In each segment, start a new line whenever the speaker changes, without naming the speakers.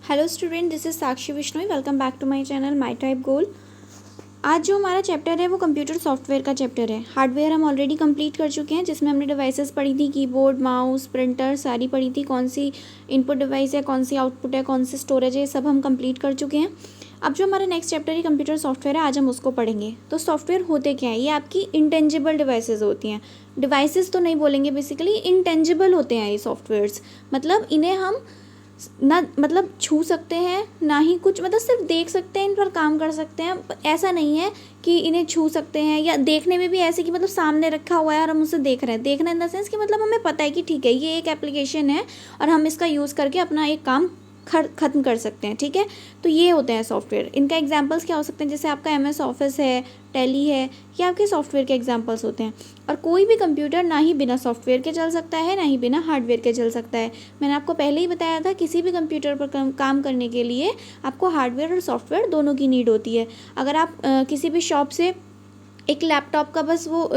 Hello student, this is Sakshi Vishnoi. Welcome back to my channel my type goal. आज जो हमारा chapter है वो कंप्यूटर सॉफ्टवेयर का चैप्टर है। हार्डवेयर हम ऑलरेडी कंप्लीट कर चुके हैं, जिसमें हमने डिवाइसेस पढ़ी थी, कीबोर्ड, माउस, प्रिंटर सारी पढ़ी थी। कौन सी इनपुट डिवाइस है, कौन सी आउटपुट है, कौन सी स्टोरेज है, ये सब हम कंप्लीट कर चुके हैं। अब जो हमारा नेक्स्ट चैप्टर है कंप्यूटर सॉफ्टवेयर है, आज हम उसको पढ़ेंगे। तो सॉफ्टवेयर होते क्या है? ये आपकी इंटेंजिबल डिवाइसेस होती हैं। डिवाइसेस तो नहीं बोलेंगे, बेसिकली इंटेंजिबल होते हैं ये सॉफ्टवेयर्स। मतलब इन्हें हम ना छू सकते हैं, ना ही कुछ सिर्फ देख सकते हैं, इन पर काम कर सकते हैं। ऐसा नहीं है कि इन्हें छू सकते हैं, या देखने में भी ऐसे कि सामने रखा हुआ है और हम उसे देख रहे हैं। देखना इन द सेंस कि हमें पता है कि ठीक है ये एक एप्लीकेशन है और हम इसका यूज़ करके अपना एक काम ख़त्म कर सकते हैं। ठीक है, तो ये होते हैं सॉफ्टवेयर। इनका एग्जांपल्स क्या हो सकते हैं? जैसे आपका MS ऑफिस है, टैली है, ये आपके सॉफ्टवेयर के एग्जांपल्स होते हैं। और कोई भी कंप्यूटर ना ही बिना सॉफ्टवेयर के चल सकता है, ना ही बिना हार्डवेयर के चल सकता है। मैंने आपको पहले ही बताया था, किसी भी कंप्यूटर पर काम करने के लिए आपको हार्डवेयर और सॉफ्टवेयर दोनों की नीड होती है। अगर आप किसी भी शॉप से एक लैपटॉप का बस वो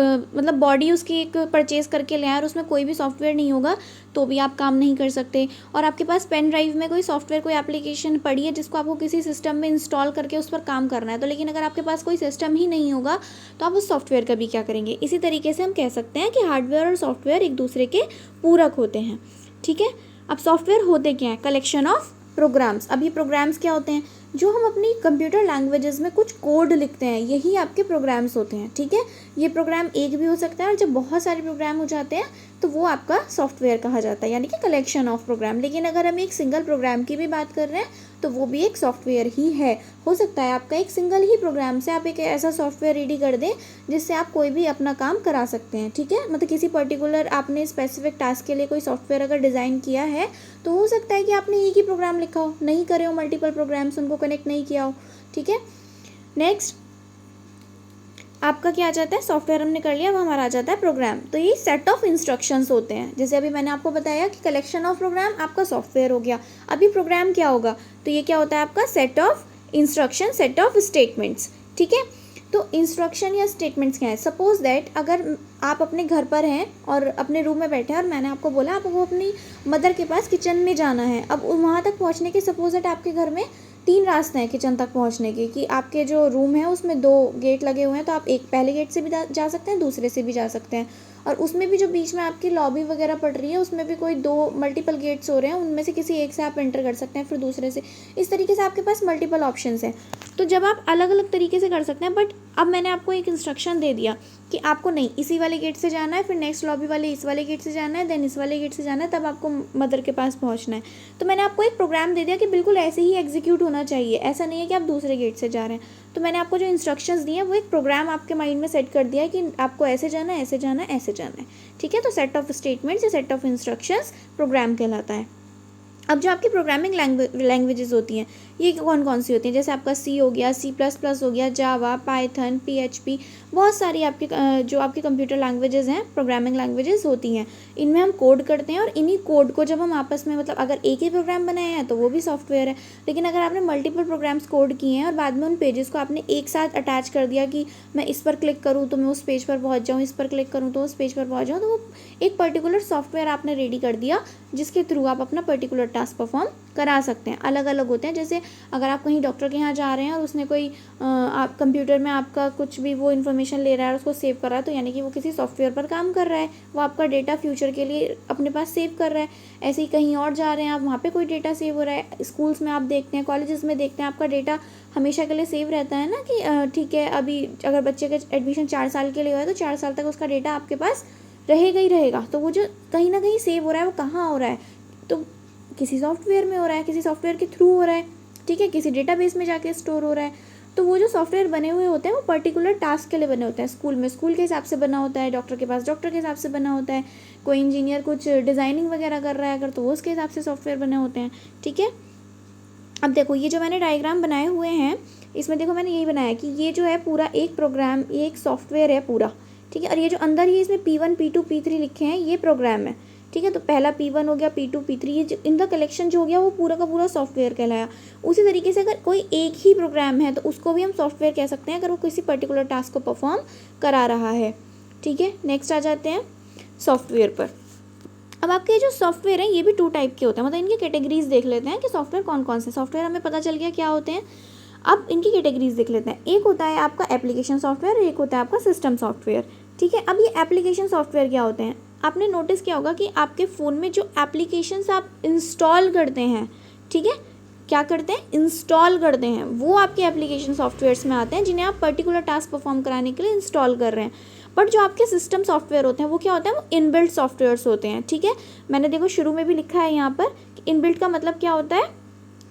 बॉडी उसकी एक परचेज़ करके ले आए और उसमें कोई भी सॉफ्टवेयर नहीं होगा तो भी आप काम नहीं कर सकते। और आपके पास पेन ड्राइव में कोई सॉफ्टवेयर, कोई एप्लीकेशन पड़ी है जिसको आपको किसी सिस्टम में इंस्टॉल करके उस पर काम करना है, तो लेकिन अगर आपके पास कोई सिस्टम ही नहीं होगा तो आप उस सॉफ्टवेयर का भी क्या करेंगे। इसी तरीके से हम कह सकते हैं कि हार्डवेयर और सॉफ्टवेयर एक दूसरे के पूरक होते हैं। ठीक है, अब सॉफ्टवेयर होते क्या है? Collection of programs. अब ये प्रोग्राम्स क्या होते हैं? जो हम अपनी कंप्यूटर लैंग्वेजेस में कुछ कोड लिखते हैं, यही आपके प्रोग्राम्स होते हैं। ठीक है, ये प्रोग्राम एक भी हो सकता है और जब बहुत सारे प्रोग्राम हो जाते हैं तो वो आपका सॉफ्टवेयर कहा जाता है, यानी कि कलेक्शन ऑफ प्रोग्राम। लेकिन अगर हम एक सिंगल प्रोग्राम की भी बात कर रहे हैं तो वो भी एक सॉफ्टवेयर ही है। हो सकता है आपका एक सिंगल ही प्रोग्राम से आप एक ऐसा सॉफ्टवेयर रेडी कर दें जिससे आप कोई भी अपना काम करा सकते हैं। ठीक है, किसी पर्टिकुलर आपने स्पेसिफिक टास्क के लिए कोई सॉफ्टवेयर अगर डिज़ाइन किया है तो हो सकता है कि आपने एक ही प्रोग्राम लिखा हो, नहीं करे हो मल्टीपल प्रोग्राम्स, उनको कनेक्ट नहीं किया हो। ठीक है, नेक्स्ट आपका क्या आ जाता है? सॉफ्टवेयर हमने कर लिया, अब हमारा आ जाता है प्रोग्राम। तो ये सेट ऑफ इंस्ट्रक्शंस होते हैं। जैसे अभी मैंने आपको बताया कि कलेक्शन ऑफ प्रोग्राम आपका सॉफ्टवेयर हो गया। अभी प्रोग्राम क्या होगा? तो ये क्या होता है आपका? Set of instruction, set of statements. ठीक है, तो इंस्ट्रक्शन या स्टेटमेंट्स क्या है? सपोज दैट अगर आप अपने घर पर हैं और अपने रूम में बैठे हैं और मैंने आपको बोला आपको अपनी मदर के पास किचन में जाना है। अब वहाँ तक पहुँचने के सपोज दैट आपके घर में 3 रास्ते हैं किचन तक पहुंचने के, कि आपके जो रूम है उसमें 2 गेट लगे हुए हैं, तो आप एक पहले गेट से भी जा सकते हैं, दूसरे से भी जा सकते हैं। और उसमें भी जो बीच में आपकी लॉबी वगैरह पड़ रही है उसमें भी कोई 2 मल्टीपल गेट्स हो रहे हैं, उनमें से किसी एक से आप एंटर कर सकते हैं, फिर दूसरे से। इस तरीके से आपके पास मल्टीपल ऑप्शंस हैं। तो जब आप अलग अलग तरीके से कर सकते हैं, बट अब मैंने आपको एक इंस्ट्रक्शन दे दिया कि आपको नहीं इसी वाले गेट से जाना है, फिर नेक्स्ट लॉबी वाले इस वाले गेट से जाना है, देन इस वाले गेट से जाना है, तब आपको मदर के पास पहुंचना है। तो मैंने आपको एक प्रोग्राम दे दिया कि बिल्कुल ऐसे ही एग्जीक्यूट होना चाहिए, ऐसा नहीं है कि आप दूसरे गेट से जा रहे हैं। तो मैंने आपको जो इंस्ट्रक्शंस दिए हैं वो एक प्रोग्राम आपके माइंड में सेट कर दिया है कि आपको ऐसे जाना है, ऐसे जाना है, ऐसे जाना है। ठीक है, तो सेट ऑफ स्टेटमेंट्स या सेट ऑफ इंस्ट्रक्शंस प्रोग्राम कहलाता है। अब जो आपकी प्रोग्रामिंग लैंग्वेजेस होती हैं, ये कौन कौन सी होती हैं? जैसे आपका C हो गया, C++ हो गया, जावा, पाइथन, PHP, बहुत सारी आपकी जो आपकी कंप्यूटर लैंग्वेजेस हैं, प्रोग्रामिंग लैंग्वेजेस होती हैं। इनमें हम कोड करते हैं और इन्हीं कोड को जब हम आपस में अगर एक ही प्रोग्राम बनाया है तो वो भी सॉफ्टवेयर है। लेकिन अगर आपने मल्टीपल प्रोग्राम्स कोड किए हैं और बाद में उन पेजेस को आपने एक साथ अटैच कर दिया कि मैं इस पर क्लिक करूँ तो मैं उस पेज पर पहुँच जाऊँ, इस पर क्लिक करूँ तो उस पेज पर पहुँच जाऊँ, तो वो एक पर्टिकुलर सॉफ्टवेयर आपने रेडी कर दिया जिसके थ्रू आप अपना पर्टिकुलर टास्क परफॉर्म करा सकते हैं। अलग अलग होते हैं। जैसे अगर आप कहीं डॉक्टर के यहाँ जा रहे हैं और उसने कोई आप कंप्यूटर में आपका कुछ भी वो इन्फॉर्मेशन ले रहा है और उसको सेव कर रहा है, तो यानी कि वो किसी सॉफ्टवेयर पर काम कर रहा है, वो आपका डेटा फ्यूचर के लिए अपने पास सेव कर रहा है। ऐसे ही कहीं और जा रहे हैं आप, वहाँ पे कोई डेटा सेव हो रहा है। स्कूल्स में आप देखते हैं, कॉलेजेस में देखते हैं, आपका डेटा हमेशा के लिए सेव रहता है ना, कि ठीक है अभी अगर बच्चे का एडमिशन 4 साल के लिए हुआ है तो 4 साल तक उसका डेटा आपके पास रहेगा ही रहेगा। तो वो जो कहीं ना कहीं सेव हो रहा है वो कहाँ हो रहा है? तो किसी सॉफ्टवेयर में हो रहा है, किसी सॉफ्टवेयर के थ्रू हो रहा है। ठीक है, किसी डेटाबेस में जाके स्टोर हो रहा है। तो वो जो सॉफ्टवेयर बने हुए होते हैं वो पर्टिकुलर टास्क के लिए बने होते हैं। स्कूल में स्कूल के हिसाब से बना होता है, डॉक्टर के पास डॉक्टर के हिसाब से बना होता है, कोई इंजीनियर कुछ डिज़ाइनिंग वगैरह कर रहा है अगर, तो वो उसके हिसाब से सॉफ्टवेयर बने होते हैं। ठीक है, अब देखो ये जो मैंने डायग्राम बनाए हुए हैं इसमें देखो मैंने यही बनाया कि ये जो है पूरा एक प्रोग्राम, ये एक सॉफ्टवेयर है पूरा। ठीक है, और ये जो अंदर ही इसमें P1 P2 P3 लिखे हैं ये प्रोग्राम है। ठीक है, तो पहला P1 हो गया, P2 P3, ये जो इनका कलेक्शन जो हो गया वो पूरा का पूरा सॉफ्टवेयर कहलाया। उसी तरीके से अगर कोई एक ही प्रोग्राम है तो उसको भी हम सॉफ्टवेयर कह सकते हैं अगर वो किसी पर्टिकुलर टास्क को परफॉर्म करा रहा है। ठीक है, नेक्स्ट आ जाते हैं सॉफ्टवेयर पर। अब आपके ये जो सॉफ्टवेयर हैं ये भी 2 टाइप के होते हैं, मतलब इनकी कैटेगरीज देख लेते हैं कि सॉफ्टवेयर कौन कौन से सॉफ्टवेयर हमें पता चल गया क्या होते हैं। अब इनकी कैटेगरीज देख लेते हैं। एक होता है आपका एप्लीकेशन सॉफ्टवेयर, एक होता है आपका सिस्टम सॉफ्टवेयर। ठीक है, अब ये एप्लीकेशन सॉफ्टवेयर क्या होते हैं? आपने नोटिस किया होगा कि आपके फ़ोन में जो एप्लीकेशंस आप इंस्टॉल करते हैं, ठीक है, क्या करते हैं, इंस्टॉल करते हैं, वो आपके एप्लीकेशन सॉफ्टवेयर्स में आते हैं जिन्हें आप पर्टिकुलर टास्क परफॉर्म कराने के लिए इंस्टॉल कर रहे हैं। बट जो आपके सिस्टम सॉफ्टवेयर होते हैं वो क्या होते हैं, वो इनबिल्ट सॉफ्टवेयर्स होते हैं। ठीक है, मैंने देखो शुरू में भी लिखा है यहाँ पर कि इनबिल्ट का मतलब क्या होता है,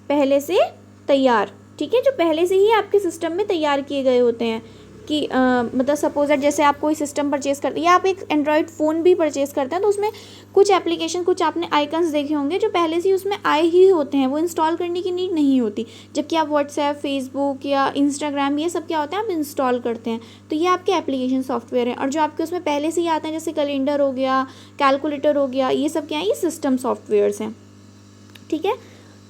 पहले से तैयार। ठीक है, जो पहले से ही आपके सिस्टम में तैयार किए गए होते हैं कि मतलब सपोज दैट जैसे आप कोई सिस्टम परचेज़ करते हैं या आप एक एंड्रॉयड फ़ोन भी परचेज़ करते हैं तो उसमें कुछ एप्लीकेशन, कुछ आपने आइकन्स देखे होंगे जो पहले से ही उसमें आए ही होते हैं, वो इंस्टॉल करने की नीड नहीं होती। जबकि आप व्हाट्सएप, फेसबुक या इंस्टाग्राम ये सब क्या होते हैं, आप इंस्टॉल करते हैं, तो ये आपके एप्लीकेशन सॉफ्टवेयर हैं। और जो आपके उसमें पहले से ही आते हैं जैसे कैलेंडर हो गया, कैलकुलेटर हो गया, ये सब क्या है, ये सिस्टम सॉफ्टवेयर्स हैं। ठीक है,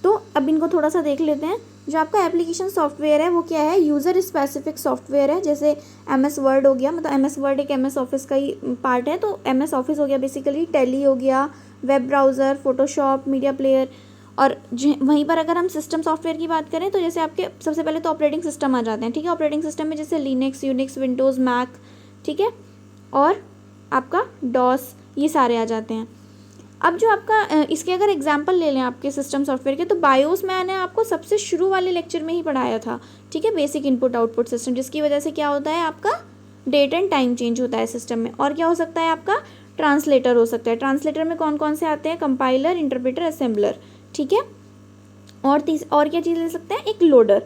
तो अब इनको थोड़ा सा देख लेते हैं। जो आपका एप्लीकेशन सॉफ्टवेयर है वो क्या है, यूज़र स्पेसिफिक सॉफ्टवेयर है। जैसे MS वर्ड हो गया, मतलब MS वर्ड एक MS ऑफिस का ही पार्ट है, तो MS ऑफिस हो गया बेसिकली, टैली हो गया, web browser, Photoshop, media player. और वहीं पर अगर हम सिस्टम सॉफ्टवेयर की बात करें तो जैसे आपके सबसे पहले तो ऑपरेटिंग सिस्टम आ जाते हैं। ठीक है, ऑपरेटिंग सिस्टम में जैसे लिनक्स, यूनिक्स, विंडोज़, मैक, ठीक है, और आपका डॉस, ये सारे आ जाते हैं। अब जो आपका इसके अगर एग्जांपल ले लें आपके सिस्टम सॉफ्टवेयर के, तो बायोस मैंने आपको सबसे शुरू वाले लेक्चर में ही पढ़ाया था। ठीक है, बेसिक इनपुट आउटपुट सिस्टम, जिसकी वजह से क्या होता है, आपका डेट एंड टाइम चेंज होता है सिस्टम में। और क्या हो सकता है, आपका ट्रांसलेटर हो सकता है। ट्रांसलेटर में कौन कौन से आते हैं, कंपाइलर, इंटरप्रेटर, असेंबलर। ठीक है, और क्या चीज़ ले सकते हैं, एक लोडर।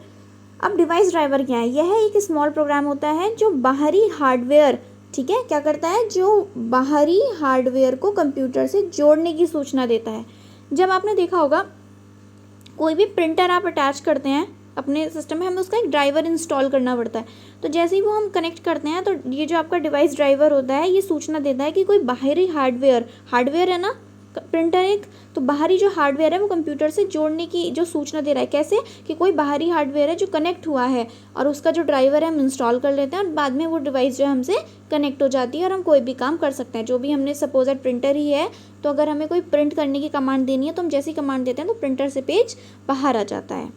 अब डिवाइस ड्राइवर क्या है, यह एक स्मॉल प्रोग्राम होता है जो बाहरी हार्डवेयर, ठीक है, क्या करता है, जो बाहरी हार्डवेयर को कंप्यूटर से जोड़ने की सूचना देता है। जब आपने देखा होगा कोई भी प्रिंटर आप अटैच करते हैं अपने सिस्टम में, हमें उसका एक ड्राइवर इंस्टॉल करना पड़ता है। तो जैसे ही वो हम कनेक्ट करते हैं तो ये जो आपका डिवाइस ड्राइवर होता है ये सूचना देता है कि कोई बाहरी हार्डवेयर है ना, प्रिंटर एक, तो बाहरी जो हार्डवेयर है वो कंप्यूटर से जोड़ने की जो सूचना दे रहा है। कैसे, कि कोई बाहरी हार्डवेयर है जो कनेक्ट हुआ है और उसका जो ड्राइवर है हम इंस्टॉल कर लेते हैं और बाद में वो डिवाइस जो है हमसे कनेक्ट हो जाती है और हम कोई भी काम कर सकते हैं। जो भी हमने सपोज दैट प्रिंटर ही है, तो अगर हमें कोई प्रिंट करने की कमांड देनी है तो हम जैसी कमांड देते हैं तो प्रिंटर से पेज बाहर आ जाता है।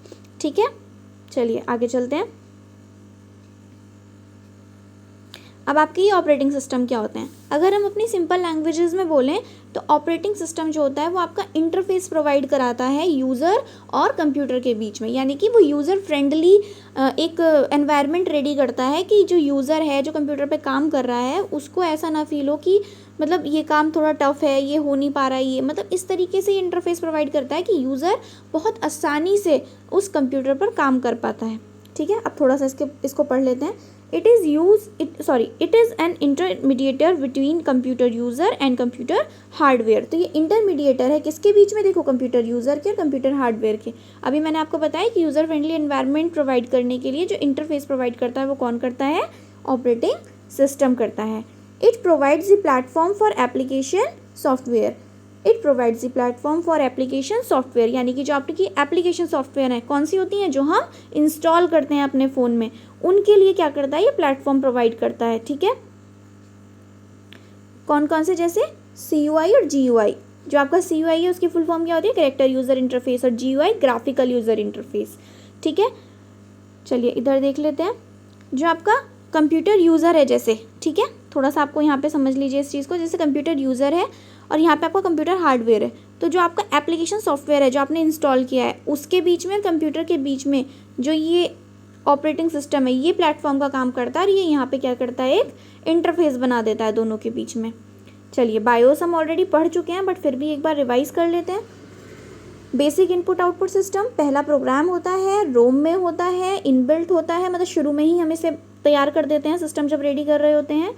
ठीक है, चलिए आगे चलते हैं। अब आपके ये ऑपरेटिंग सिस्टम क्या होते हैं, अगर हम अपनी सिंपल लैंग्वेजेस में बोलें तो ऑपरेटिंग सिस्टम जो होता है वो आपका इंटरफेस प्रोवाइड कराता है यूज़र और कंप्यूटर के बीच में। यानी कि वो यूज़र फ्रेंडली एक एनवायरनमेंट रेडी करता है कि जो यूज़र है, जो कंप्यूटर पे काम कर रहा है, उसको ऐसा ना फील हो कि मतलब ये काम थोड़ा टफ है, ये हो नहीं पा रहा है, ये मतलब इस तरीके से इंटरफेस प्रोवाइड करता है कि यूज़र बहुत आसानी से उस कंप्यूटर पर काम कर पाता है। ठीक है, अब थोड़ा सा इसको पढ़ लेते हैं। it is an intermediator between computer user and computer hardware। तो ये इंटरमीडिएटर है किसके बीच में, देखो कंप्यूटर यूज़र के और कंप्यूटर हार्डवेयर के। अभी मैंने आपको बताया कि यूज़र फ्रेंडली एनवायरनमेंट प्रोवाइड करने के लिए जो इंटरफेस प्रोवाइड करता है वो कौन करता है, ऑपरेटिंग सिस्टम करता है। It provides the platform for application software. It provides the platform for application software, यानी कि जो आपकी एप्लीकेशन सॉफ्टवेयर है कौन सी होती हैं, जो हम इंस्टॉल करते हैं अपने फ़ोन में, उनके लिए क्या करता है, ये प्लेटफॉर्म प्रोवाइड करता है। ठीक है, कौन कौन से, जैसे CUI और GUI। जो आपका CUI है उसकी फुल फॉर्म क्या होती है, कैरेक्टर यूज़र इंटरफेस, और GUI ग्राफिकल यूज़र इंटरफेस। ठीक है, चलिए इधर देख लेते हैं। जो आपका कंप्यूटर यूज़र है जैसे, ठीक है, थोड़ा सा आपको यहाँ पे समझ लीजिए इस चीज़ को। जैसे कंप्यूटर यूज़र है और यहाँ पे आपका कंप्यूटर हार्डवेयर है, तो जो आपका एप्लीकेशन सॉफ्टवेयर है जो आपने इंस्टॉल किया है उसके बीच में, कंप्यूटर के बीच में जो ये ऑपरेटिंग सिस्टम है ये प्लेटफॉर्म का काम करता है और ये यहाँ पे क्या करता है, एक इंटरफेस बना देता है दोनों के बीच में। चलिए बायोस हम ऑलरेडी पढ़ चुके हैं बट फिर भी एक बार रिवाइज कर लेते हैं। बेसिक इनपुट आउटपुट सिस्टम पहला प्रोग्राम होता है, रोम में होता है, इनबिल्ट होता है, मतलब शुरू में ही हम इसे तैयार कर देते हैं सिस्टम जब रेडी कर रहे होते हैं।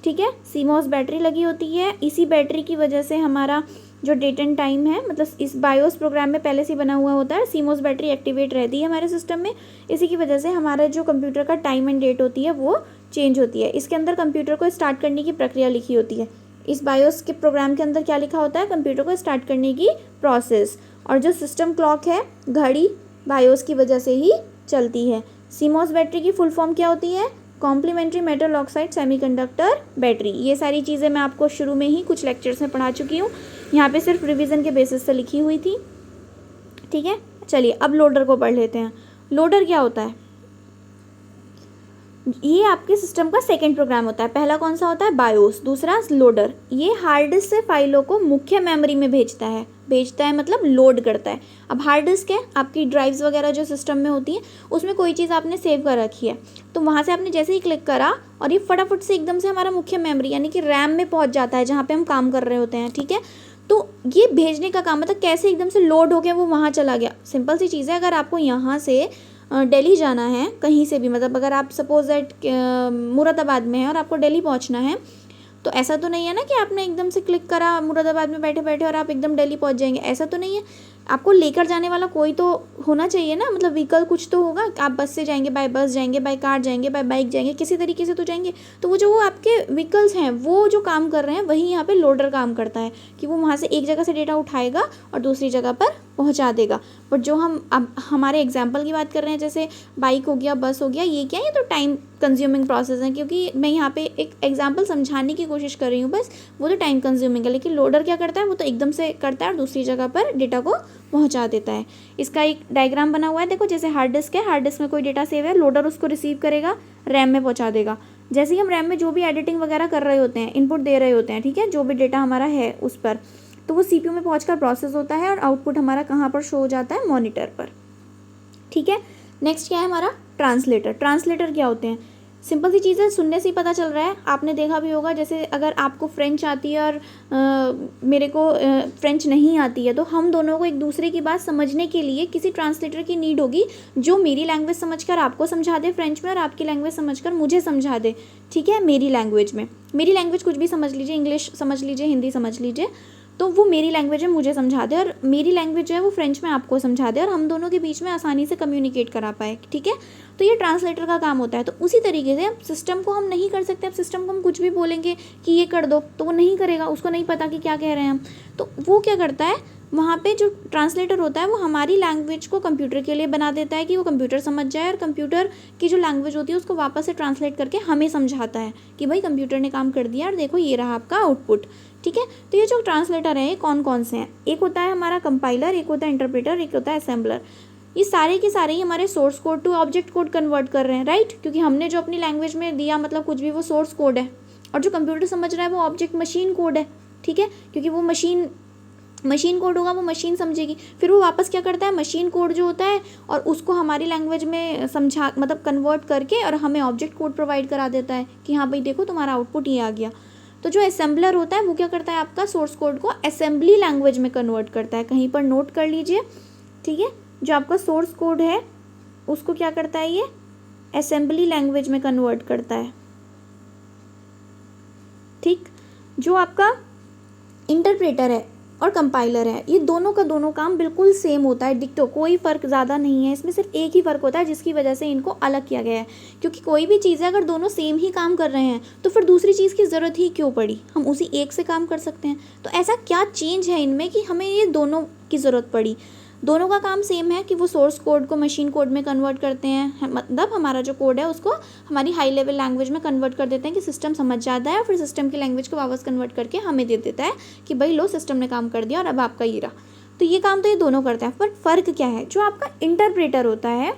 ठीक है, CMOS बैटरी लगी होती है, इसी बैटरी की वजह से हमारा जो डेट एंड टाइम है, मतलब इस बायोस प्रोग्राम में पहले से बना हुआ होता है, CMOS बैटरी एक्टिवेट रहती है हमारे सिस्टम में। इसी की वजह से हमारा जो कंप्यूटर का टाइम एंड डेट होती है वो चेंज होती है। इसके अंदर कंप्यूटर को स्टार्ट करने की प्रक्रिया लिखी होती है। इस बायोस के प्रोग्राम के अंदर क्या लिखा होता है, कंप्यूटर को स्टार्ट करने की प्रोसेस। और जो सिस्टम क्लॉक है, घड़ी, बायोस की वजह से ही चलती है। CMOS बैटरी की फुल फॉर्म क्या होती है, complementary metal oxide semiconductor battery. ये सारी चीज़ें मैं आपको शुरू में ही कुछ लेक्चर्स में पढ़ा चुकी हूँ। यहाँ पे सिर्फ रिवीजन के बेसिस से लिखी हुई थी, ठीक है। चलिए अब लोडर को पढ़ लेते हैं। लोडर क्या होता है? ये आपके सिस्टम का सेकंड प्रोग्राम होता है। पहला कौन सा होता है? बायोस, दूसरा लोडर। ये हार्ड डिस्क से फाइलों को मुख्य मेमोरी में भेजता है मतलब लोड करता है। अब हार्ड डिस्क है आपकी ड्राइव्स वगैरह जो सिस्टम में होती हैं, उसमें कोई चीज़ आपने सेव कर रखी है, तो वहाँ से आपने जैसे ही क्लिक करा और ये फटाफट से एकदम से हमारा मुख्य मेमोरी यानी कि रैम में पहुँच जाता है, जहाँ पर हम काम कर रहे होते हैं, ठीक है। तो ये भेजने का काम, मतलब कैसे एकदम से लोड हो गया वो वहाँ चला गया। सिंपल सी चीज़ है, अगर आपको यहाँ से दिल्ली जाना है कहीं से भी, मतलब अगर आप सपोज दैट मुरादाबाद में है और आपको दिल्ली पहुंचना है, तो ऐसा तो नहीं है ना कि आपने एकदम से क्लिक करा मुरादाबाद में बैठे बैठे और आप एकदम दिल्ली पहुंच जाएंगे, ऐसा तो नहीं है। आपको लेकर जाने वाला कोई तो होना चाहिए ना, मतलब व्हीकल कुछ तो होगा। आप बस से जाएंगे, बाय बस जाएंगे, बाय कार जाएंगे, बाय बाइक जाएंगे, किसी तरीके से तो जाएंगे। तो वो आपके व्हीकल्स हैं वो जो काम कर रहे हैं, वही यहाँ पे लोडर काम करता है कि वो वहाँ से एक जगह से डेटा उठाएगा और दूसरी जगह पर पहुँचा देगा। बट जो हम अब हमारे एग्जाम्पल की बात कर रहे हैं, जैसे बाइक हो गया, बस हो गया, ये क्या है, ये तो टाइम कंज्यूमिंग प्रोसेस है, क्योंकि मैं यहाँ पे एक एग्जाम्पल समझाने की कोशिश कर रही हूँ बस। वो तो टाइम कंज्यूमिंग है, लेकिन लोडर क्या करता है, वो तो एकदम से करता है और दूसरी जगह पर डेटा को पहुँचा देता है। इसका एक डायग्राम बना हुआ है, देखो जैसे हार्ड डिस्क है, हार्ड डिस्क में कोई डेटा सेव है, लोडर उसको रिसीव करेगा, रैम में पहुँचा देगा। जैसे ही हम रैम में जो भी एडिटिंग वगैरह कर रहे होते हैं, इनपुट दे रहे होते हैं, ठीक है, जो भी डेटा हमारा है उस पर, तो वो सीपीयू में पहुंचकर प्रोसेस होता है और आउटपुट हमारा कहाँ पर शो हो जाता है? मॉनिटर पर, ठीक है। नेक्स्ट क्या है हमारा? ट्रांसलेटर। ट्रांसलेटर क्या होते हैं? सिंपल सी चीज़ है, सुनने से ही पता चल रहा है, आपने देखा भी होगा। जैसे अगर आपको फ्रेंच आती है और मेरे को फ्रेंच नहीं आती है, तो हम दोनों को एक दूसरे की बात समझने के लिए किसी ट्रांसलेटर की नीड होगी, जो मेरी लैंग्वेज समझकर आपको समझा दे फ्रेंच में और आपकी लैंग्वेज समझकर मुझे समझा दे, ठीक है, मेरी लैंग्वेज में। मेरी लैंग्वेज कुछ भी समझ लीजिए, इंग्लिश समझ लीजिए, हिंदी समझ लीजिए, तो वो मेरी लैंग्वेज में मुझे समझा दे और मेरी लैंग्वेज जो है वो फ्रेंच में आपको समझा दे और हम दोनों के बीच में आसानी से कम्युनिकेट करा पाए, ठीक है। तो ये ट्रांसलेटर का काम होता है। तो उसी तरीके से अब सिस्टम को हम नहीं कर सकते। अब सिस्टम को हम कुछ भी बोलेंगे कि ये कर दो, तो वो नहीं करेगा, उसको नहीं पता कि क्या कह रहे हैं हम। तो वो क्या करता है, वहाँ पे जो ट्रांसलेटर होता है वो हमारी लैंग्वेज को कंप्यूटर के लिए बना देता है कि वो कंप्यूटर समझ जाए, और कंप्यूटर की जो लैंग्वेज होती है उसको वापस से ट्रांसलेट करके हमें समझाता है कि भाई कंप्यूटर ने काम कर दिया और देखो ये रहा आपका आउटपुट, ठीक है। तो ये जो ट्रांसलेटर है ये कौन कौन से हैं? एक होता है हमारा कंपाइलर, एक होता है इंटरप्रेटर, एक होता है असेंबलर। ये सारे के सारे ही हमारे source code to object code convert कर रहे हैं, राइट, क्योंकि हमने जो अपनी लैंग्वेज में दिया मतलब कुछ भी, वो सोर्स कोड है, और जो कंप्यूटर समझ रहा है वो ऑब्जेक्ट मशीन कोड है, ठीक है, क्योंकि वो मशीन कोड होगा, वो मशीन समझेगी, फिर वो वापस क्या करता है, मशीन कोड जो होता है और उसको हमारी लैंग्वेज में समझा मतलब कन्वर्ट करके और हमें ऑब्जेक्ट कोड प्रोवाइड करा देता है कि हाँ भाई देखो तुम्हारा आउटपुट ये आ गया। तो जो असेंबलर होता है वो क्या करता है, आपका सोर्स कोड को असेंबली लैंग्वेज में कन्वर्ट करता है। कहीं पर नोट कर लीजिए, ठीक है, जो आपका सोर्स कोड है उसको क्या करता है, ये असेंबली लैंग्वेज में कन्वर्ट करता है, ठीक। जो आपका इंटरप्रेटर है और कंपाइलर है, ये दोनों का दोनों काम बिल्कुल सेम होता है, डिक्टो, कोई फ़र्क ज़्यादा नहीं है। इसमें सिर्फ एक ही फ़र्क होता है जिसकी वजह से इनको अलग किया गया है, क्योंकि कोई भी चीज़ है अगर दोनों सेम ही काम कर रहे हैं तो फिर दूसरी चीज़ की ज़रूरत ही क्यों पड़ी, हम उसी एक से काम कर सकते हैं। तो ऐसा क्या चेंज है इनमें कि हमें ये दोनों की ज़रूरत पड़ी? दोनों का काम सेम है कि वो सोर्स कोड को मशीन कोड में कन्वर्ट करते हैं, मतलब हमारा जो कोड है उसको हमारी हाई लेवल लैंग्वेज में कन्वर्ट कर देते हैं कि सिस्टम समझ जाता है, और फिर सिस्टम की लैंग्वेज को वापस कन्वर्ट करके हमें दे देता है कि भाई लो सिस्टम ने काम कर दिया और अब आपका ये रहा। तो ये काम तो ये दोनों करते हैं, पर फ़र्क क्या है, जो आपका इंटरप्रेटर होता है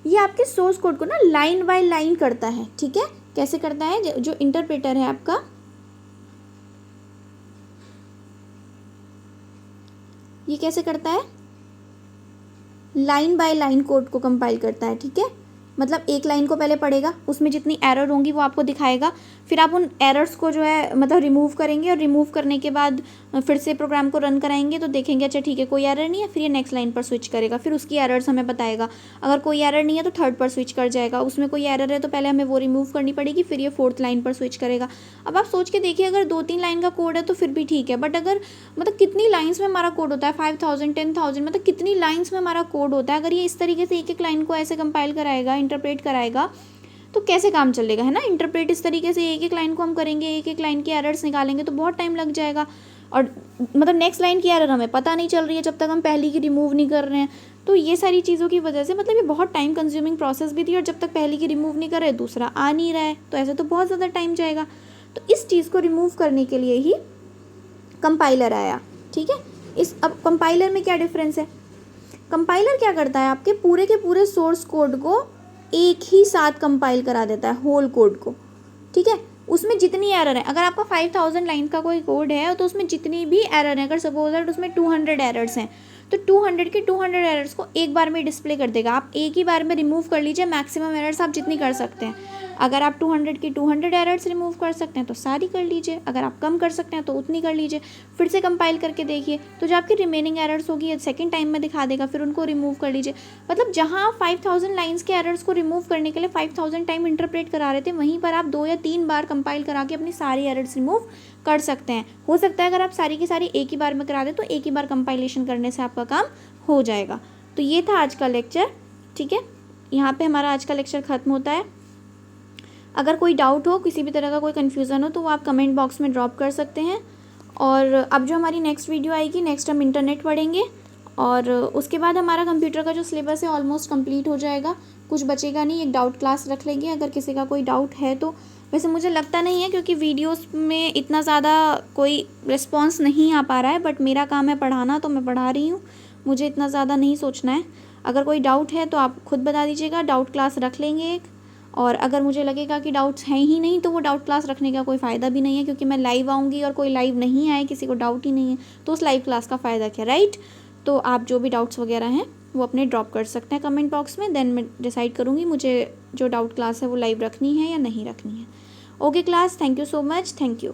ये आपके सोर्स कोड को ना लाइन बाय लाइन करता है, ठीक है। कैसे करता है, जो इंटरप्रेटर है आपका, ये कैसे करता है, लाइन बाय लाइन कोड को कंपाइल करता है, ठीक है। मतलब एक लाइन को पहले पढ़ेगा, उसमें जितनी एरर होंगी वो आपको दिखाएगा, फिर आप उन एरर्स को जो है मतलब रिमूव करेंगे, और रिमूव करने के बाद फिर से प्रोग्राम को रन कराएंगे तो देखेंगे अच्छा ठीक है कोई एरर नहीं है, फिर ये नेक्स्ट लाइन पर स्विच करेगा, फिर उसकी एरर्स हमें बताएगा। अगर कोई एरर नहीं है तो थर्ड पर स्विच कर जाएगा, उसमें कोई एरर है तो पहले हमें वो रिमूव करनी पड़ेगी, फिर ये फोर्थ लाइन पर स्विच करेगा। अब आप सोच के देखिए, अगर 2-3 लाइन का कोड है तो फिर भी ठीक है, बट अगर मतलब कितनी लाइन्स में हमारा कोड होता है, 5000 10,000 मतलब कितनी लाइन्स में हमारा कोड होता है, अगर ये इस तरीके से एक एक लाइन को ऐसे कंपाइल कराएगा, इंटरप्रेट कराएगा, तो कैसे काम चलेगा, है ना। इंटरप्रेट इस तरीके से एक एक लाइन को हम करेंगे, एक एक लाइन की एरर्स निकालेंगे तो बहुत टाइम लग जाएगा, और मतलब नेक्स्ट लाइन की एरर हमें पता नहीं चल रही है जब तक हम पहली की रिमूव नहीं कर रहे हैं। तो ये सारी चीज़ों की वजह से मतलब ये बहुत टाइम कंज्यूमिंग प्रोसेस भी थी, और जब तक पहली की रिमूव नहीं कर रहे दूसरा आ नहीं रहा है, तो ऐसे तो बहुत ज़्यादा टाइम जाएगा। तो इस चीज़ को रिमूव करने के लिए ही कंपाइलर आया, ठीक है। अब कंपाइलर में क्या डिफरेंस है, कंपाइलर क्या करता है, आपके पूरे के पूरे सोर्स कोड को एक ही साथ कंपाइल करा देता है, होल कोड को, ठीक है। उसमें जितनी एरर है, अगर आपका 5000 लाइन का कोई कोड है तो उसमें जितनी भी एरर है, अगर सपोज दैट उसमें 200 एरर्स हैं तो 200 के 200 एरर्स को एक बार में डिस्प्ले कर देगा। आप एक ही बार में रिमूव कर लीजिए, मैक्सिमम एरर्स आप जितनी कर सकते हैं। अगर आप 200 की 200 एरर्स रिमूव कर सकते हैं तो सारी कर लीजिए, अगर आप कम कर सकते हैं तो उतनी कर लीजिए। फिर से कंपाइल करके देखिए, तो जो आपकी रिमेनिंग एरर्स होगी सेकंड टाइम में दिखा देगा, फिर उनको रिमूव कर लीजिए। मतलब जहाँ 5000 लाइन्स के एरर्स को रिमूव करने के लिए 5000 टाइम इंटरप्रेट करा रहे थे, वहीं पर आप 2 या 3 बार कंपाइल करा के अपनी सारी एरर्स रिमूव कर सकते हैं। हो सकता है अगर आप सारी की सारी एक ही बार में करा दें तो एक ही बार कंपाइलेशन करने से आपका काम हो जाएगा। तो ये था आज का लेक्चर, ठीक है। यहाँ पे हमारा आज का लेक्चर ख़त्म होता है। अगर कोई डाउट हो, किसी भी तरह का कोई कन्फ्यूज़न हो तो वो आप कमेंट बॉक्स में ड्रॉप कर सकते हैं। और अब जो हमारी नेक्स्ट वीडियो आएगी, नेक्स्ट हम इंटरनेट पढ़ेंगे और उसके बाद हमारा कंप्यूटर का जो सिलेबस है ऑलमोस्ट कंप्लीट हो जाएगा, कुछ बचेगा नहीं। एक डाउट क्लास रख लेंगे अगर किसी का कोई डाउट है तो। वैसे मुझे लगता नहीं है क्योंकि वीडियोस में इतना ज़्यादा कोई रिस्पॉन्स नहीं आ पा रहा है, बट मेरा काम है पढ़ाना तो मैं पढ़ा रही हूँ, मुझे इतना ज़्यादा नहीं सोचना है। अगर कोई डाउट है तो आप खुद बता दीजिएगा, डाउट क्लास रख लेंगे एक। और अगर मुझे लगेगा कि डाउट्स हैं ही नहीं तो वो डाउट क्लास रखने का कोई फ़ायदा भी नहीं है, क्योंकि मैं लाइव आऊँगी और कोई लाइव नहीं आए, किसी को डाउट ही नहीं है, तो उस लाइव क्लास का फ़ायदा क्या, राइट। तो आप जो भी डाउट्स वगैरह हैं वो अपने ड्रॉप कर सकते हैं कमेंट बॉक्स में, देन मैं डिसाइड करूँगी मुझे जो डाउट क्लास है वो लाइव रखनी है या नहीं रखनी है। Okay class, thank you so much, thank you.